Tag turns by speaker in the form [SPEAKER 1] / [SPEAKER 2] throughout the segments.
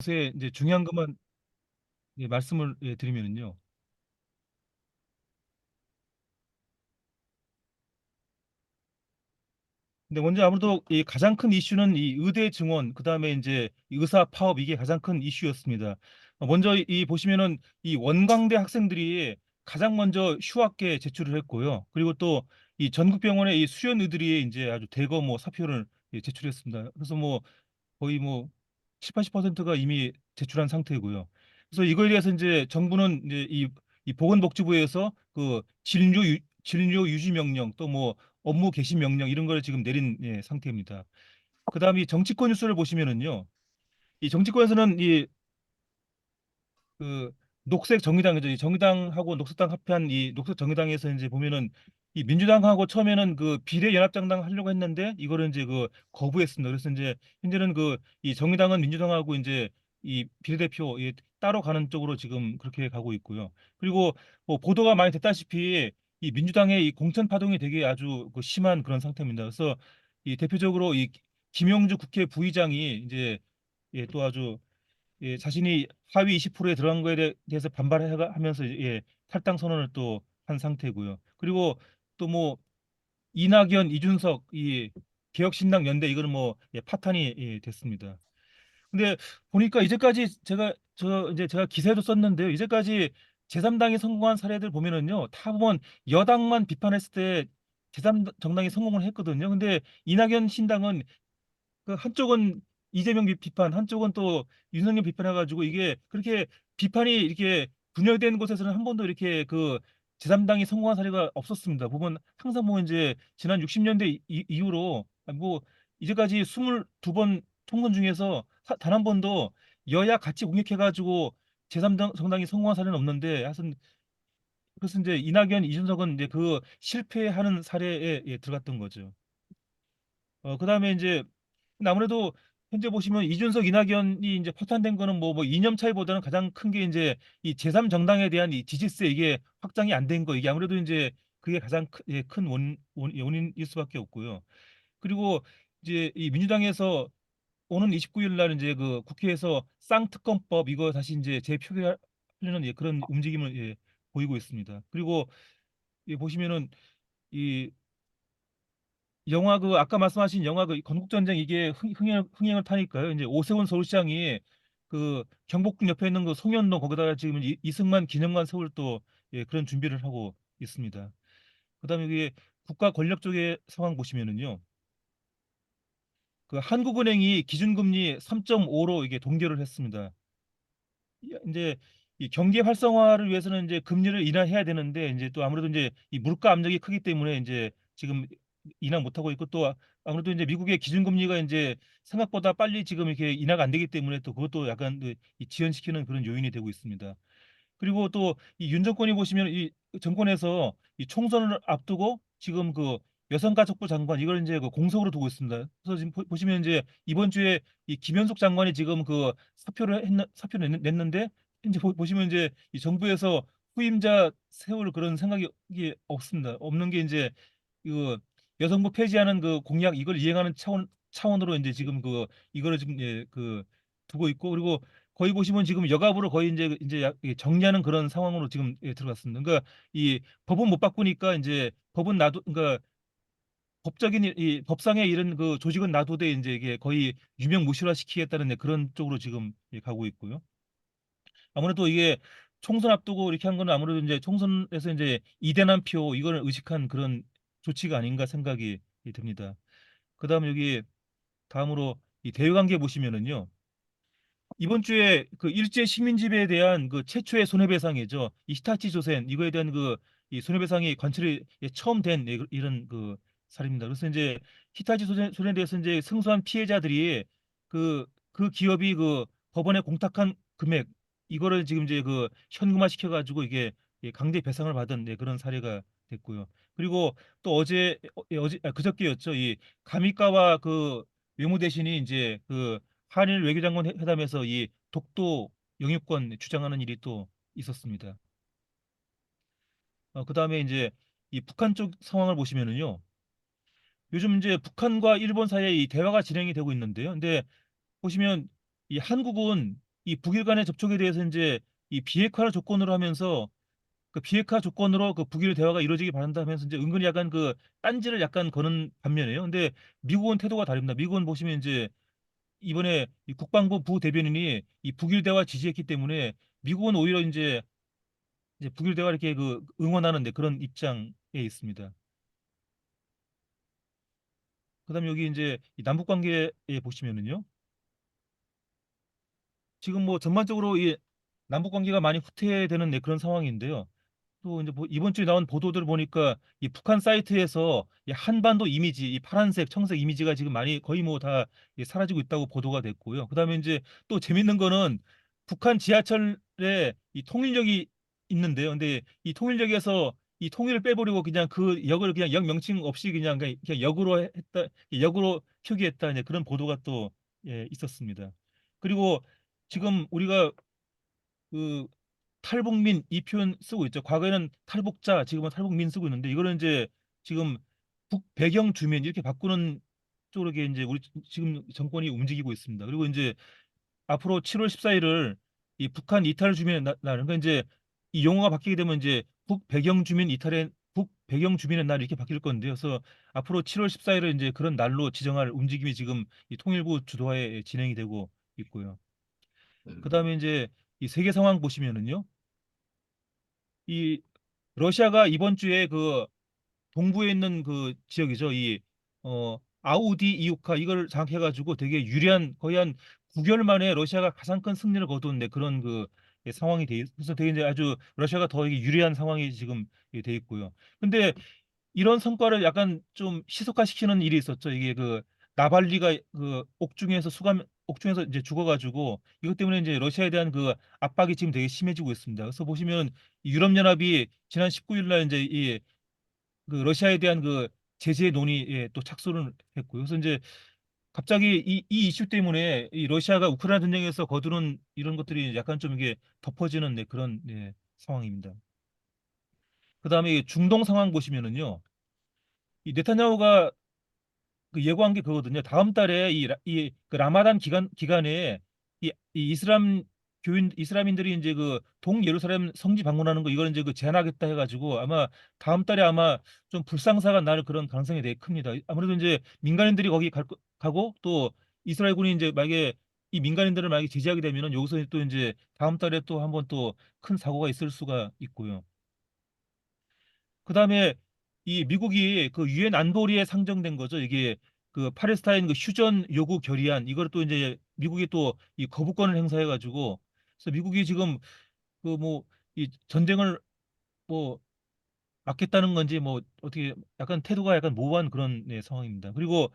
[SPEAKER 1] 요새 이제 중요한 것만 말씀을 드리면은요. 근데 먼저 아무래도 이 가장 큰 이슈는 이 의대 증원, 그다음에 이제 이 의사 파업 이게 가장 큰 이슈였습니다. 먼저 이 보시면은 이 원광대 학생들이 가장 먼저 휴학계 제출을 했고요. 그리고 또 이 전국 병원의 이 수련의들이 이제 아주 대거 뭐 사표를 제출했습니다. 그래서 뭐 거의 뭐 7, 80%가 이미 제출한 상태고요. 그래서 이거에 대해서 이제 정부는 이제 이 보건복지부에서 그 진료 유지 명령 또 뭐 업무 개시 명령 이런 걸 지금 내린 상태입니다. 그다음에 이 정치권 뉴스를 보시면은요. 이 정치권에서는 그 녹색 정의당이죠. 이 정의당하고 녹색당 합한 이 녹색 정의당에서 이제 보면은 이 민주당하고 처음에는 그 비례연합정당 하려고 했는데 이거를 이제 그 거부했습니다. 그래서 이제 현재는 그 이 정의당은 민주당하고 이제 이 비례대표 따로 가는 쪽으로 지금 그렇게 가고 있고요. 그리고 뭐 보도가 많이 됐다시피 이 민주당의 이 공천 파동이 되게 아주 그 심한 그런 상태입니다. 그래서 이 대표적으로 이 김용주 국회 부의장이 이제 또 아주 자신이 하위 20%에 들어간 거에 대해서 반발하면서 탈당 선언을 또 한 상태고요. 그리고 또 뭐 이낙연, 이준석 이 개혁신당 연대 이거는 뭐 파탄이 됐습니다. 근데 보니까 이제까지 제가 기사에도 썼는데요. 이제까지 제3당이 성공한 사례들 보면은요. 다 보면 여당만 비판했을 때 제3정당이 성공을 했거든요. 근데 이낙연 신당은 그 한쪽은 이재명 비판, 한쪽은 또 윤석열 비판해가지고 이게 그렇게 비판이 이렇게 분열된 곳에서는 한 번도 이렇게 그 제3당이 성공한 사례가 없었습니다. 보면 항상 뭐 이제 지난 60년대 이후로 뭐 이제까지 22번 총선 중에서 단 한 번도 여야 같이 공격해가지고 제3당 정당이 성공한 사례는 없는데 하여튼 그래서 이제 이낙연, 이준석은 이제 그 실패하는 사례에 들어갔던 거죠. 그다음에 이제 근데 아무래도 현재 보시면 이준석, 이낙연이 이제 파탄된 거는 뭐 이념 차이보다는 가장 큰 게 이제 이 제3 정당에 대한 이 지지세 이게 확장이 안 된 거 이게 아무래도 이제 그게 가장 큰 원인일 수밖에 없고요. 그리고 이제 이 민주당에서 오는 29일 날 이제 그 국회에서 쌍특검법 이거 다시 이제 재표결하려는 그런 움직임을 보이고 있습니다. 그리고 보시면은 이 영화 그 아까 말씀하신 영화 그 건국전쟁 이게 흥행을 타니까요. 이제 오세훈 서울시장이 그 경복궁 옆에 있는 그 송현동 거기다가 지금 이승만 기념관 세울 또 그런 준비를 하고 있습니다. 그다음에 이게 국가 권력 쪽의 상황 보시면은요. 그 한국은행이 기준금리 3.5로 이게 동결을 했습니다. 이제 이 경기 활성화를 위해서는 이제 금리를 인하해야 되는데 이제 또 아무래도 이제 이 물가 압력이 크기 때문에 이제 지금 인하 못 하고 있고 또 아무래도 이제 미국의 기준금리가 이제 생각보다 빨리 지금 이렇게 인하가 안 되기 때문에 또 그것도 약간 이 지연시키는 그런 요인이 되고 있습니다. 그리고 또 이 윤 정권이 보시면 이 정권에서 이 총선을 앞두고 지금 그 여성가족부 장관 이걸 이제 그 공석으로 두고 있습니다. 그래서 지금 보시면 이제 이번 주에 이 김현숙 장관이 지금 그 사표를 냈는데 이제 보시면 이제 이 정부에서 후임자 세울 그런 생각이 이게 없습니다. 없는 게 이제 그 여성부 폐지하는 그 공약 이걸 이행하는 차원으로 이제 지금 그 이거를 지금 그 두고 있고 그리고 거의 보시면 지금 여가부로 거의 이제 정리하는 그런 상황으로 지금 들어갔습니다. 그러니까 이 법은 못 바꾸니까 이제 법은 놔두 그러니까 법적인 이 법상의 이런 그 조직은 놔두되 이제 이게 거의 유명무실화 시키겠다는 그런 쪽으로 지금 가고 있고요. 아무래도 이게 총선 앞두고 이렇게 한 거는 아무래도 이제 총선에서 이제 이대남 표 이거를 의식한 그런 조치가 아닌가 생각이 듭니다. 그다음 여기 다음으로 이 대외관계 보시면은요. 이번 주에 그 일제 식민지배에 대한 그 최초의 손해배상이죠. 이 히타치 조센 이거에 대한 그 이 손해배상이 관철이 처음 된 이런 그 사례입니다. 그래서 이제 히타치 소년에 대해서 이제 승소한 피해자들이 그 기업이 그 법원에 공탁한 금액 이거를 지금 이제 그 현금화 시켜가지고 이게 강제 배상을 받은 그런 사례가 됐고요. 그리고 또 그저께였죠. 이 가미카와 그 외무대신이 이제 그 한일 외교장관 회담에서 이 독도 영유권 주장하는 일이 또 있었습니다. 그다음에 이제 이 북한 쪽 상황을 보시면은요. 요즘 이제 북한과 일본 사이에 이 대화가 진행이 되고 있는데요. 근데 보시면 이 한국은 이 북일 간의 접촉에 대해서 이제 이 비핵화를 조건으로 하면서 그 비핵화 조건으로 그 북일 대화가 이루어지기 바란다 하면서 이제 은근히 약간 그 딴지를 약간 거는 반면이에요. 근데 미국은 태도가 다릅니다. 미국은 보시면 이제 이번에 이 국방부 부대변인이 이 북일 대화 지지했기 때문에 미국은 오히려 이제 북일 대화 이렇게 그 응원하는데 그런 입장에 있습니다. 그다음에 여기 이제 이 남북 관계에 보시면은요. 지금 뭐 전반적으로 이 남북 관계가 많이 후퇴되는 네, 그런 상황인데요. 또 이제 이번 주에 나온 보도들 보니까 이 북한 사이트에서 이 한반도 이미지, 이 파란색, 청색 이미지가 지금 많이 거의 뭐 다 사라지고 있다고 보도가 됐고요. 그다음에 이제 또 재밌는 거는 북한 지하철에 이 통일역이 있는데요. 근데 이 통일역에서 이 통일을 빼버리고 그냥 그 역을 그냥 역 명칭 없이 그냥 역으로 했다, 역으로 표기했다, 이제 그런 보도가 또 있었습니다. 그리고 지금 우리가 그 탈북민 이 표현 쓰고 있죠. 과거에는 탈북자, 지금은 탈북민 쓰고 있는데 이거는 이제 지금 북배경 주민 이렇게 바꾸는 쪽으로 이제 우리 지금 정권이 움직이고 있습니다. 그리고 이제 앞으로 7월 14일을 이 북한 이탈 주민의 날, 그러니까 이제 이 용어가 바뀌게 되면 이제 북배경 주민 이탈의 북배경 주민의 날 이렇게 바뀔 건데요. 그래서 앞으로 7월 14일을 이제 그런 날로 지정할 움직임이 지금 이 통일부 주도하에 진행이 되고 있고요. 그다음에 이제 이 세계 상황 보시면은요. 이 러시아가 이번 주에 그 동부에 있는 그 지역이죠. 이 아우디 이우카 이걸 장악해가지고 되게 유리한 거의 한 9개월 만에 러시아가 가장 큰 승리를 거둔 그런 그 상황이 그래서 되게 이제 아주 러시아가 더 이게 유리한 상황이 지금 돼 있고요. 근데 이런 성과를 약간 좀 희석화시키는 일이 있었죠. 이게 그 나발리가 그 옥중에서 이제 죽어가지고 이것 때문에 이제 러시아에 대한 그 압박이 지금 되게 심해지고 있습니다. 그래서 보시면 이 유럽연합이 지난 19일 날 이제 이 그 러시아에 대한 그 제재 논의에 또 착수를 했고요. 그래서 이제 갑자기 이 이슈 때문에 이 러시아가 우크라이나 전쟁에서 거두는 이런 것들이 약간 좀 이게 덮어지는 그런 상황입니다. 그다음에 이 중동 상황 보시면은요. 이 네타냐후가 그 예고한 게 그거거든요. 다음 달에 그 라마단 기간에 이 이슬람인들이 이제 그 동예루살렘 성지 방문하는 거 이걸 이제 그 제한하겠다 해가지고 아마 다음 달에 아마 좀 불상사가 날 그런 가능성이 되게 큽니다. 아무래도 이제 민간인들이 거기 가고 또 이스라엘군이 이제 만약에 이 민간인들을 만약에 제지하게 되면은 여기서 또 이제 다음 달에 또 한번 또 큰 사고가 있을 수가 있고요. 그다음에 이 미국이 그 유엔 안보리에 상정된 거죠. 이게 그 팔레스타인 그 휴전 요구 결의안 이걸 또 이제 미국이 또 이 거부권을 행사해 가지고 그래서 미국이 지금 그 뭐 이 전쟁을 뭐 막겠다는 건지 뭐 어떻게 약간 태도가 약간 모호한 그런 상황입니다. 그리고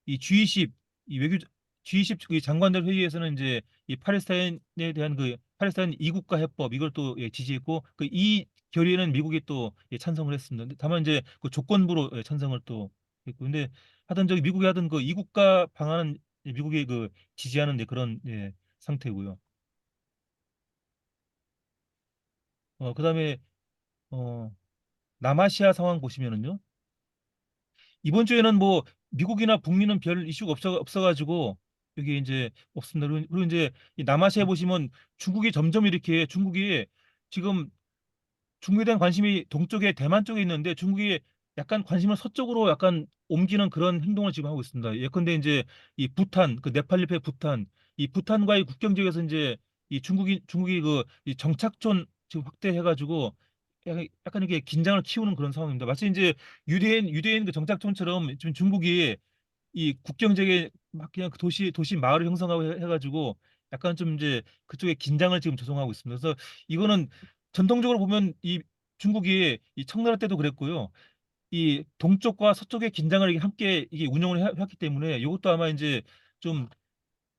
[SPEAKER 1] 이 G20 이 외교 G20 그 장관들 회의에서는 이제 이 팔레스타인에 대한 그 팔레스타인 이국가 해법 이걸 또 지지했고 그 이 결의에는 미국이 또 찬성을 했습니다. 근데 다만 이제 그 조건부로 찬성을 또 했고 근데 하여튼 저기 미국이 하던 그 이국가 방안은 미국이 그 지지하는 그런 상태고요. 그다음에 어 남아시아 상황 보시면은요. 이번 주에는 뭐 미국이나 북미는 별 이슈가 없어가지고 여기 이제 없습니다. 그리고 이제 이 남아시아에 보시면 중국이 지금 중국에 대한 관심이 동쪽에 대만 쪽에 있는데 중국이 약간 관심을 서쪽으로 약간 옮기는 그런 행동을 지금 하고 있습니다. 예컨대 이제 이 부탄, 그 네팔 옆에 부탄, 이 부탄과의 국경 지역에서 이제 이 중국이 그 이 정착촌 지금 확대해가지고 약간 이게 긴장을 키우는 그런 상황입니다. 마치 이제 유대인 그 정착촌처럼 지금 중국이 이 국경 지역에 막 그냥 그 도시 마을을 형성하고 해가지고 약간 좀 이제 그쪽에 긴장을 지금 조성하고 있습니다. 그래서 이거는 전통적으로 보면 이 중국이 이 청나라 때도 그랬고요. 이 동쪽과 서쪽의 긴장을 이게 함께 이게 운영을 해왔기 때문에 이것도 아마 이제 좀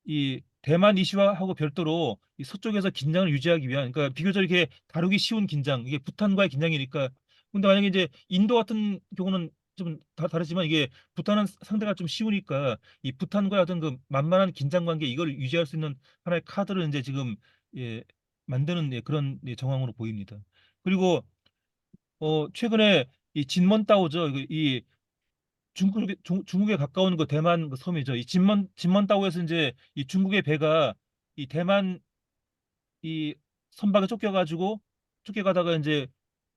[SPEAKER 1] 이 대만 이슈화하고 별도로 이 서쪽에서 긴장을 유지하기 위한 그러니까 비교적 이렇게 다루기 쉬운 긴장 이게 부탄과의 긴장이니까 근데 만약에 이제 인도 같은 경우는 좀 다르지만 이게 부탄은 상대가 좀 쉬우니까 이 부탄과의 어떤 그 만만한 긴장 관계 이걸 유지할 수 있는 하나의 카드를 이제 지금 만드는 그런 정황으로 보입니다. 그리고 최근에 이 진먼다오죠. 이 중국에 가까운 그 대만 그 섬이죠. 이 진먼다오에서 이제 이 중국의 배가 이 대만 이 선박에 쫓겨가다가 이제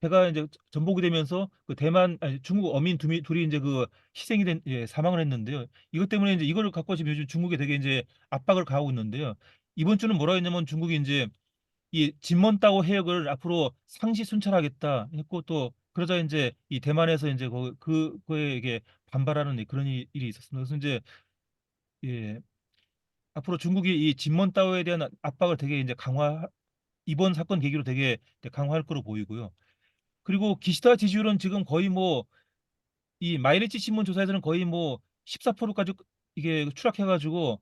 [SPEAKER 1] 배가 이제 전복이 되면서 그 대만 아니 중국 어민 둘이 이제 그 사망을 했는데요. 이것 때문에 이제 이거를 갖고 지금 요즘 중국에 되게 이제 압박을 가하고 있는데요. 이번 주는 뭐라 했냐면 중국이 이제 이 진먼다오 해역을 앞으로 상시 순찰하겠다 했고 또 그러자 이제 이 대만에서 이제 그거에 이게 반발하는 그런 일이 있었습니다. 그래서 이제 예, 앞으로 중국이 이 진먼다오에 대한 압박을 되게 이제 이번 사건 계기로 되게 강화할 거로 보이고요. 그리고 기시다 지지율은 지금 거의 뭐 이 마이니치 신문 조사에서는 거의 뭐 14%까지 이게 추락해가지고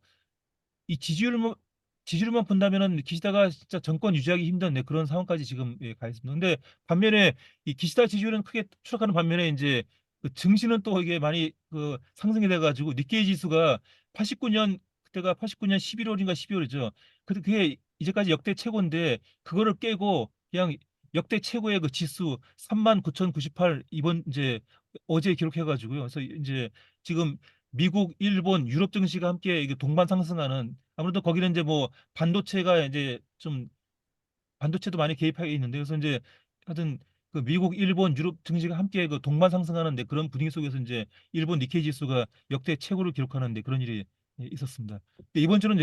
[SPEAKER 1] 이 지지율만 본다면은 기시다가 진짜 정권 유지하기 힘든 그런 상황까지 지금 가 있습니다. 근데 반면에 이 기시다 지지율은 크게 추락하는 반면에 이제 그 증시는 또 이게 많이 그 상승이 돼가지고 니케이 지수가 89년 그때가 89년 11월인가 12월이죠. 그게 이제까지 역대 최고인데 그거를 깨고 그냥 역대 최고의 그 지수 39,098 이번 이제 어제 기록해가지고요. 그래서 이제 지금 미국, 일본, 유럽 증시가 함께 이게 동반 상승하는 아무래도 거기는 이제 뭐 반도체가 이제 좀 반도체도 많이 개입하게 있는데 그래서 이제 하여튼 그 미국, 일본, 유럽 증시가 함께 그 동반 상승하는데 그런 분위기 속에서 이제 일본 니케이 지수가 역대 최고를 기록하는데 그런 일이 있었습니다. 근데 이번 주는